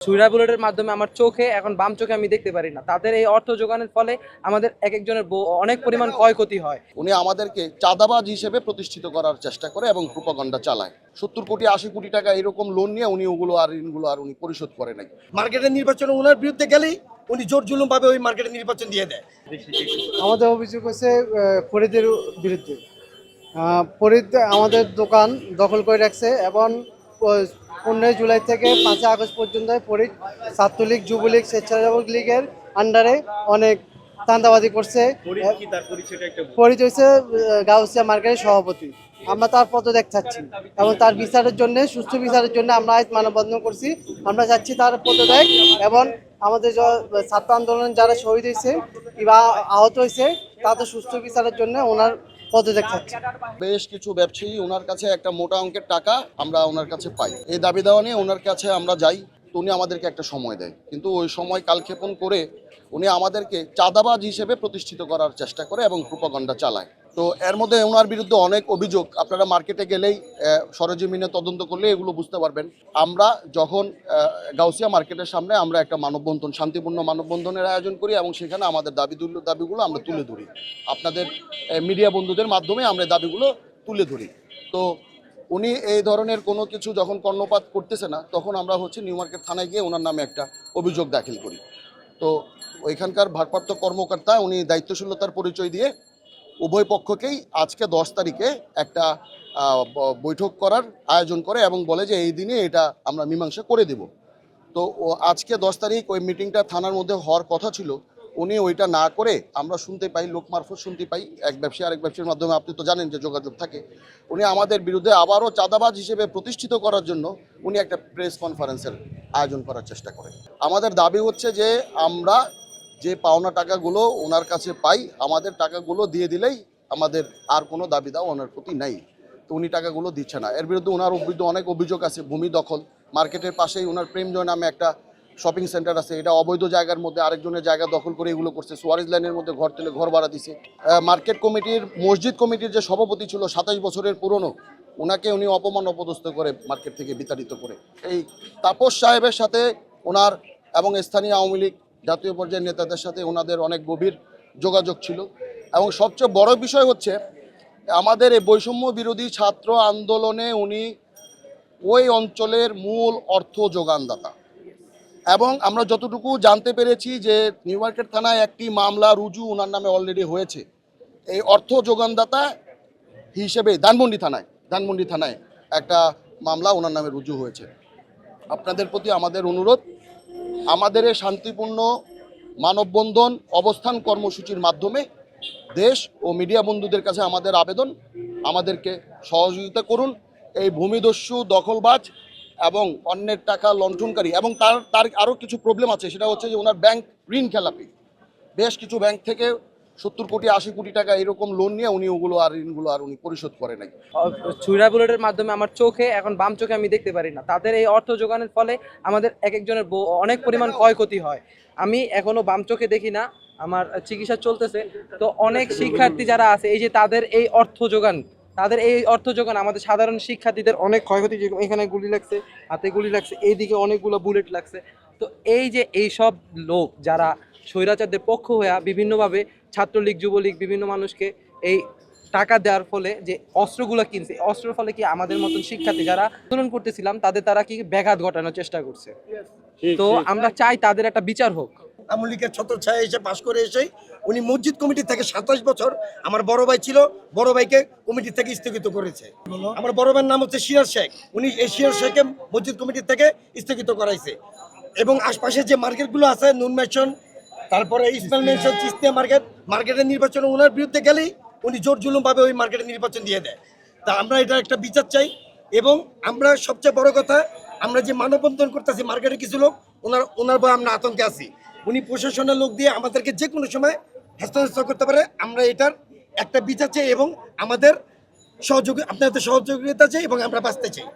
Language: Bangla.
সুইরা বুলেটের মাধ্যমে আমার চোখে এখন বাম চোখে আমি দেখতে পারি না। তাদের এই অর্থ যোগানের ফলে আমাদের এক একজনের অনেক পরিমাণ ক্ষয়ক্ষতি হয়। উনি আমাদেরকে চাঁদাবাজ হিসেবে প্রতিষ্ঠিত করার চেষ্টা করে এবং প্রোপাগান্ডা চালায়। 70 কোটি 80 কোটি টাকা এরকম লোন নিয়ে উনি ওগুলো আর ঋণগুলো আর উনি পরিশোধ করে নাই। মার্কেটের নির্বাচনে ওনার বিরুদ্ধে গেলেই উনি জোর জুলুম ভাবে ওই মার্কেটের নির্বাচন দিয়ে দেয়। আমাদের অভিযোগ হচ্ছে ফরিদের বিরুদ্ধে। ফরিদ আমাদের দোকান দখল করে রাখছে এবং 15 জুলাই থেকে 5 আগস্ট পর্যন্ত ফরিদ ছাত্রলীগ, যুবলীগ, স্বেচ্ছাসেবক লীগের আন্ডারে অনেক চাঁদাবাজি করছে। ফরিদ হচ্ছে গাউসিয়া মার্কেটের সভাপতি। আমরা তার পদত্যাগ চাচ্ছি এবং তার বিচারের জন্য, সুস্থ বিচারের জন্য আমরা আজ মানববন্ধন করছি। আমরা চাচ্ছি তার পদত্যাগ এবং আমাদের ছাত্র আন্দোলন যারা শহীদ হয়েছে কিংবা আহত হয়েছে তাদের সুস্থ বিচারের জন্য ওনার পদত্যাগ চাচ্ছি। বেশ কিছু ব্যবসায়ী ওনার কাছে একটা মোটা অঙ্কের টাকা আমরা ওনার কাছে পাই। এই দাবি দেওয়া নিয়ে ওনার কাছে আমরা যাই, তো উনি আমাদেরকে একটা সময় দেয়, কিন্তু ওই সময় কালক্ষেপণ করে উনি আমাদেরকে চাঁদাবাজ হিসেবে প্রতিষ্ঠিত করার চেষ্টা করে এবং প্রোপাগান্ডা চালায়। তো এর মধ্যে ওনার বিরুদ্ধে অনেক অভিযোগ, আপনারা মার্কেটে গেলেই সরেজমিনে তদন্ত করলে এগুলো বুঝতে পারবেন। আমরা যখন গাউসিয়া মার্কেটের সামনে আমরা একটা মানববন্ধন, শান্তিপূর্ণ মানববন্ধনের আয়োজন করি এবং সেখানে আমাদের দাবিগুলো আমরা তুলে ধরি। আপনাদের মিডিয়া বন্ধুদের মাধ্যমে আমরা দাবিগুলো তুলে ধরি। তো উনি এই ধরনের কোনো কিছু যখন কর্ণপাত করতেছে না, তখন আমরা নিউ মার্কেট থানায় গিয়ে ওনার নামে একটা অভিযোগ দাখিল করি। তো ওইখানকার ভারপ্রাপ্ত কর্মকর্তা উনি দায়িত্বশীলতার পরিচয় দিয়ে উভয় পক্ষকেই আজকে 10 তারিখে একটা বৈঠক করার আয়োজন করে এবং বলে যে এই দিনে এটা আমরা মীমাংসা করে দেব। তো আজকে 10 তারিখ ওই মিটিংটা থানার মধ্যে হওয়ার কথা ছিল, উনি ওইটা না করে আমরা শুনতে পাই, লোক মারফত শুনতে পাই, এক ব্যবসায়ী আরেক ব্যবসায়ীর মাধ্যমে, আপনি তো জানেন যে যোগাযোগ থাকে, উনি আমাদের বিরুদ্ধে আবারও চাঁদাবাজ হিসেবে প্রতিষ্ঠিত করার জন্য উনি একটা প্রেস কনফারেন্সের আয়োজন করার চেষ্টা করে। আমাদের দাবি হচ্ছে যে আমরা যে পাওনা টাকাগুলো ওনার কাছে পাই, আমাদের টাকাগুলো দিয়ে দিলেই আমাদের আর কোনো দাবি দাও ওনার প্রতি নাই। তো উনি টাকাগুলো দিচ্ছে না। এর বিরুদ্ধে ওনার বিরুদ্ধে অনেক অভিযোগ আছে। ভূমি দখল, মার্কেটের পাশেই ওনার প্রেমজয় নামে একটা শপিং সেন্টার আছে, এটা অবৈধ জায়গার মধ্যে আরেকজনের জায়গা দখল করে এগুলো করছে। সোয়ারিজ লাইনের মধ্যে ঘর তুলে ঘর ভাড়া দিছে। মার্কেট কমিটির, মসজিদ কমিটির যে সভাপতি ছিল 27 বছরের পুরনো, ওনাকে উনি অপমান অপদস্থ করে মার্কেট থেকে বিতাড়িত করে। এই তাপস সাহেবের সাথে ওনার এবং স্থানীয় আওয়ামী লীগ জাতীয় পর্যায়ের নেতাদের সাথে ওনাদের অনেক গভীর যোগাযোগ ছিল। এবং সবচেয়ে বড় বিষয় হচ্ছে আমাদের এই বৈষম্য বিরোধী ছাত্র আন্দোলনে উনি ওই অঞ্চলের মূল অর্থ যোগানদাতা। এবং আমরা যতটুকু জানতে পেরেছি যে নিউ মার্কেট থানায় একটি মামলা রুজু ওনার নামে অলরেডি হয়েছে এই অর্থ যোগানদাতা হিসেবে। ধানমন্ডি থানায় একটা মামলা ওনার নামে রুজু হয়েছে। আপনাদের প্রতি আমাদের অনুরোধ, আমাদের এই শান্তিপূর্ণ মানববন্ধন অবস্থান কর্মসূচির মাধ্যমে দেশ ও মিডিয়া বন্ধুদের কাছে আমাদের আবেদন, আমাদেরকে সহযোগিতা করুন। এই ভূমিদস্যু, দখলবাজ এবং অন্যের টাকা লণ্ঠনকারী, এবং তার আরও কিছু প্রবলেম আছে, সেটা হচ্ছে যে ওনার ব্যাংক ঋণ খেলাপি। বেশ কিছু ব্যাংক থেকে 70 কোটি 80 কোটি টাকা এরকম লোন নিয়ে উনি ঋণগুলো আর উনি পরিশোধ করে নাই। সুইরা বুলেটের মাধ্যমে আমার চোখে এখন বাম চোখে আমি দেখতে পারি না। তাদের এই অর্থ যোগানের ফলে আমাদের এক একজনের অনেক পরিমাণ ক্ষয়ক্ষতি হয়। আমি এখনো বাম চোখে দেখি না, আমার চিকিৎসা চলতেছে। তো অনেক শিক্ষার্থী যারা আছে, এই যে তাদের এই অর্থ যোগান আমাদের সাধারণ শিক্ষার্থীদের অনেক ক্ষয়ক্ষতি। এখানে গুলি লাগছে, হাতে গুলি লাগছে, এইদিকে অনেকগুলো বুলেট লাগছে। তো এই যে এইসব লোক যারা স্বৈরাচারদের পক্ষ হয়ে বিভিন্নভাবে ছাত্রলীগ, যুবলীগ, বিভিন্ন মানুষকে এই টাকা দেওয়ার ফলে যে অস্ত্রগুলো কিনছে, অস্ত্রের ফলে কি আমাদের মতন শিক্ষার্থী যারা আন্দোলন করতেছিলাম তারা কি ব্যাঘাত ঘটানোর চেষ্টা করছে। তো আমরা চাই তাদের একটা বিচার হোক। আওয়ামী লীগের ছত্রছায়া এসে পাশ করে এসে উনি মসজিদ কমিটি থেকে 27 বছর, আমার বড় ভাই ছিল, বড় ভাইকে কমিটি থেকে স্থগিত করেছে। আমার বড় ভাইয়ের নাম হচ্ছে শিয়ার শেখ, উনি এই শিয়ার শেখকে মসজিদ কমিটি থেকে স্থগিত করাইছে। এবং আশপাশে যে মার্কেটগুলো আছে, নুন মেশন, তারপরে ইসমাইল মেশন, চিস্তিয়া মার্কেটের নির্বাচনে ওনার বিরুদ্ধে গেলেই উনি জোর জুলুম ভাবে ওই মার্কেটের নির্বাচন দিয়ে দেয়। তা আমরা এটা একটা বিচার চাই। এবং আমরা সবচেয়ে বড় কথা, আমরা যে মানববন্ধন করতেছি, মার্কেটের কিছু লোক ওনার ভয়ে আমরা আতঙ্কে আছি। উনি প্রশাসনের লোক দিয়ে আমাদেরকে যে কোনো সময় হস্তান্তর করতে পারে। আমরা এটার একটা বিচার চাই এবং আপনাদের সহযোগিতা চাই এবং আমরা বাঁচতে চাই।